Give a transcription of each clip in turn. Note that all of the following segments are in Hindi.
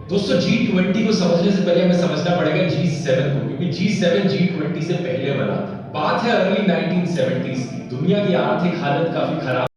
दोस्तों G20 को समझने से पहले हमें समझना पड़ेगा G7 को, क्योंकि G7 G20 से पहले बना था। बात है अर्ली 1970s की। दुनिया की आर्थिक हालत काफी खराब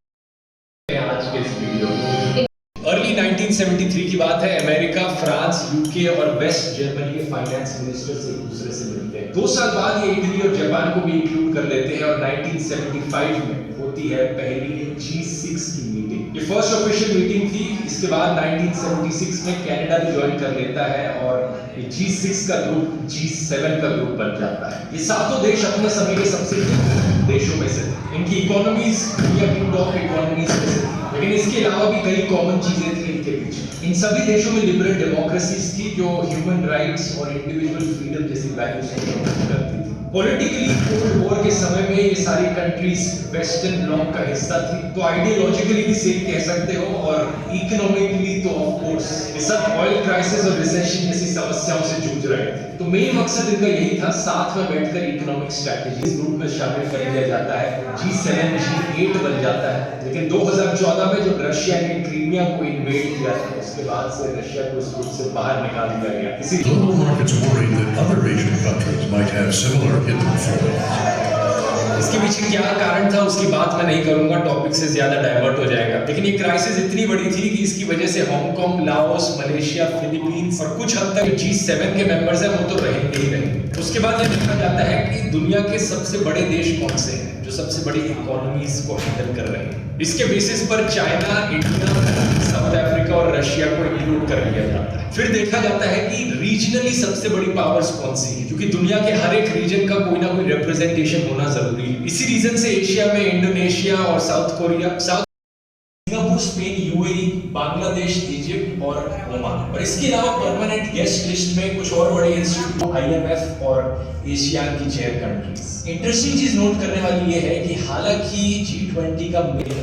है आज के इस वीडियो में। अर्ली 1973 की बात है। अमेरिका, फ्रांस, यूके और वेस्ट जर्मनी के फाइनेंस मिनिस्टर्स एक दूसरे से मिलते हैं। 2 साल बाद ये इटली और जापान को भी इंक्लूड कर लेते हैं और 1975 में होती है पहली G6 की मीटिंग। ये फर्स्ट ऑफिशियल मीटिंग थी। इसके बाद 1976 में कनाडा भी ज्वाइन कर लेता है और ये G6 का ग्रुप G7 का ग्रुप बन जाता है। ये सातों देश अपने समय के सबसे देशों में से थे। इनकी इकोनॉमीज दुनिया की टॉप इकोनॉमीज में से थी, लेकिन इसके अलावा भी कई कॉमन चीजें थी इनके पीछे। इन सभी देशों में लिबरल डेमोक्रेसीज थी जो ह्यूमन राइट्स और इंडिविजुअल फ्रीडम जैसी वैल्यूज को प्रमोट करती थी। पॉलिटिकली कोल्ड वॉर के समय में ये सारी कंट्रीज वेस्टर्न ब्लॉक का हिस्सा थी, तो आइडियोलॉजिकली भी सेम कह सकते हो और इकोनॉमिकली तो ऑफ कोर्स ये सब ऑयल क्राइसिस और रिसेशन जैसी समस्याओं से जूझ रहे थे। तो मेन मकसद इनका यही था, साथ में बैठकर इकोनॉमिक स्ट्रेटजी इस ग्रुप में शामिल कर लिया जाता है। G7 G8 बन जाता है। लेकिन 2014 में जब रशिया ने क्रीमिया को इन्वेड किया था, उसके बाद से रशिया को इस ग्रुप से बाहर निकाल दिया गया। इसी Global markets worry that other Asian countries might have similar hidden foils. इसके पीछे क्या कारण था उसकी बात मैं नहीं करूंगा, टॉपिक से ज्यादा डाइवर्ट हो जाएगा। लेकिन ये क्राइसिस इतनी बड़ी थी कि इसकी वजह से हांगकांग, लाओस, मलेशिया, फिलीपींस और कुछ हद तक G7 के मेंबर्स हैं वो तो रहेंगे ही रहेंगे। उसके बाद ये देखा जाता है कि दुनिया के सबसे बड़े देश कौन से हैं जो सबसे बड़ी इकोनॉमीज को हैंडल कर रहे हैं। इसके बेसिस पर चाइना, इंडिया, साउथ अफ्रीका और रशिया को इंक्लूड कर लिया जाता है। फिर देखा जाता है कि रीजनली सबसे बड़ी पावर्स कौन सी है, क्योंकि दुनिया के हर एक रीजन का कोई ना कोई रिप्रेजेंटेशन होना जरूरी है। इसी रीजन से एशिया में इंडोनेशिया और south Korea, Singapore, Spain, UAE, Bangladesh, Egypt और ओमान। और इसके अलावा परमानेंट गेस्ट लिस्ट में कुछ और बड़े इंस्टीट्यूट, आईएमएफ और एशियान की चेयर कंट्रीज। इंटरेस्टिंग चीज नोट करने वाली ये है कि हालांकि G20 का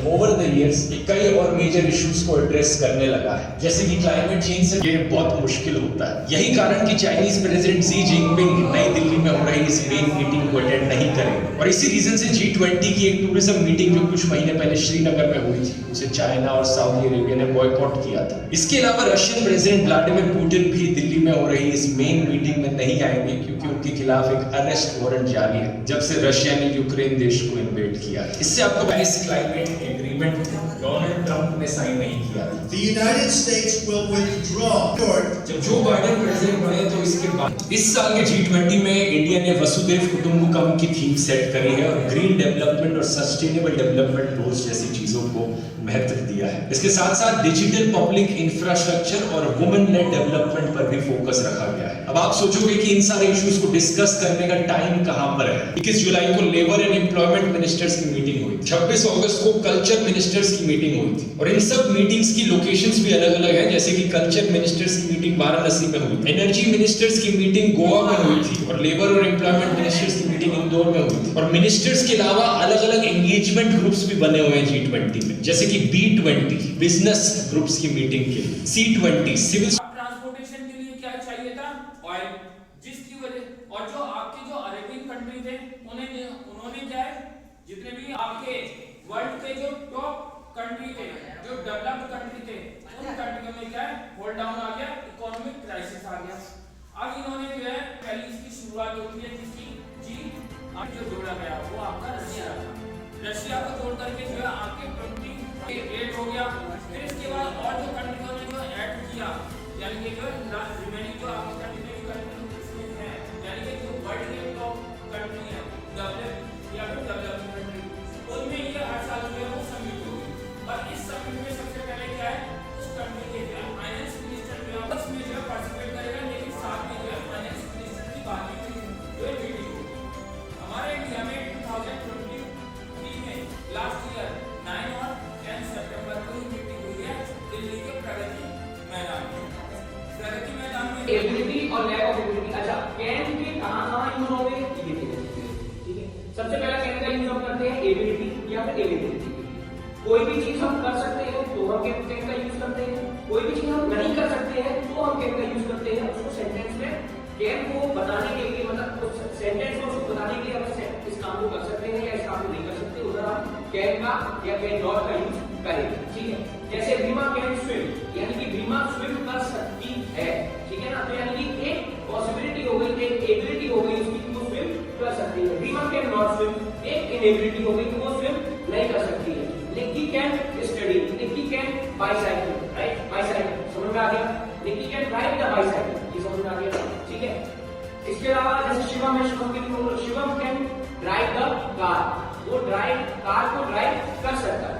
ओवर द इयर्स कई और मेजर इश्यूज को एड्रेस करने लगा है, जैसे कि क्लाइमेट चेंज से ये बहुत मुश्किल होता है। यही कारण कि चाइनीज प्रेसिडेंट शी जिनपिंग नई दिल्ली में हो रही इस मेन मीटिंग को अटेंड नहीं करेंगे। और इसी रीजन से G20 की एक टूरिज्म मीटिंग जो कुछ महीने पहले श्रीनगर में हुई थी, उसे चाइना और सऊदी अरेबिया ने बॉयकॉट किया था। इसके अलावा रशियन प्रेसिडेंट व्लादिमीर पुतिन भी दिल्ली में हो रही इस मेन मीटिंग में नहीं आएंगे, क्योंकि उनके खिलाफ एक अरेस्ट वारंट जारी है जब से रशिया ने यूक्रेन देश को इन्वेड किया। इससे आपको Paris climate agreement Donald Trump ने साइन नहीं किया। The United States will withdraw. जब जो बाइडेन प्रेसिडेंट बने तो इसके बाद इस साल के G20 में इंडिया ने वसुधैव कुटुंबकम की थीम सेट करी है और ग्रीन डेवलपमेंट और सस्टेनेबल डेवलपमेंट गोल्स जैसी चीजों को महत्व दिया है। इसके साथ साथ डिजिटल पब्लिक इंफ्रास्ट्रक्चर और वुमेन लेड डेवलपमेंट पर भी फोकस रखा गया है। अब आप सोचोगे कि इन सारे इश्यूज को डिस्कस करने का टाइम कहां पर है। 21 जुलाई को लेबर एंड एम्प्लॉयमेंट मिनिस्टर्स की मीटिंग हुई, 26 अगस्त को कल्चर मिनिस्टर्स की मीटिंग हुई थी। और इन सब मीटिंग्स की लोकेशंस भी अलग अलग है, जैसे कि कल्चर मिनिस्टर्स की मीटिंग वाराणसी में हुई, एनर्जी मिनिस्टर्स की मीटिंग गोवा में हुई थी और लेबर और एम्प्लॉयमेंट मिनिस्टर्स की मीटिंग इंदौर में हुई थी। और मिनिस्टर्स के अलावा अलग अलग एंगेजमेंट ग्रुप्स भी बने हुए हैं G20 में, जैसे कि B20 बिजनेस ग्रुप्स की मीटिंग के लिए, C20 सिविल ट्रांसपोर्टेशन के लिए क्या चाहिए था, ऑयल, जिसकी वजह और जो आपके जो अरेबियन कंट्री थे उन्होंने क्या है, जितने भी आपके वर्ल्ड के जो टॉप कंट्री थे, जो डेवलप्ड कंट्री थे, उन कंट्रियों में क्या है, होल्ड डाउन आ गया, इकोनॉमिक क्राइसिस आ गया। अब इन्होंने जो है पहले इसकी शुरुआत होती है जिसकी G8 जो जोड़ा गया वो आपका रशिया था। रशिया को जोड़ करके जो है आपके 28 हो गया। फिर इसके बाद और जो कंट्रियों ने जो ऐड किया, यानी कि जो रिमेनिंग जो आपकी कंट्री है, यानी कि जो वर्ल्ड के टॉप कंट्री है, डेवलप्ड या फिर डेवलपिंग कंट्री, उनमें ये हर साल जो है वो समिट होगी। और इस समिट में सबसे पहले क्या है, उस कंट्री के जो है फाइनेंस मिनिस्टर जो है उसमें जो है पार्टिसिपेट करेगा, लेकिन साथ में जो है फाइनेंस मिनिस्टर की बात भी जो है मीटिंग होगी। हमारे इंडिया में 2023 में लास्ट ईयर 9 और 10 सितंबर को मीटिंग हुई है दिल्ली के प्रगति मैदान में। प्रगति मैदान में एबिलिटी और लैक ऑफ एबिलिटी। अच्छा, कैन के कहां यूज होंगे, ये देखो, ठीक है। सबसे पहला कैन का यूज हम करते हैं एबिलिटी या फिर एबिलिटी। कोई भी चीज हम कर सकते हैं तो हम कैन का यूज करते हैं, कोई भी चीज हम नहीं कर सकते हैं तो हम कैन का यूज करते हैं। उसको सेंटेंस में कैन को बताने के लिए, मतलब उस सेंटेंस को उसको बताने के लिए हम इस काम को कर सकते हैं या इस काम को नहीं कर सकते, उधर हम कैन का या कैन नॉट का यूज करेंगे, ठीक है। जैसे भीमा कैन स्विम, यानी कि भीमा स्विम कर सकती है। study. Nikki can bicycle, right? Bicycle. समझ में आ गया? Nikki can ride the bicycle. ये समझ में आ गया? ठीक है? इसके अलावा जैसे शिवम है, शिवम की Shivam can drive the car, वो कार को ड्राइव कर सकता है।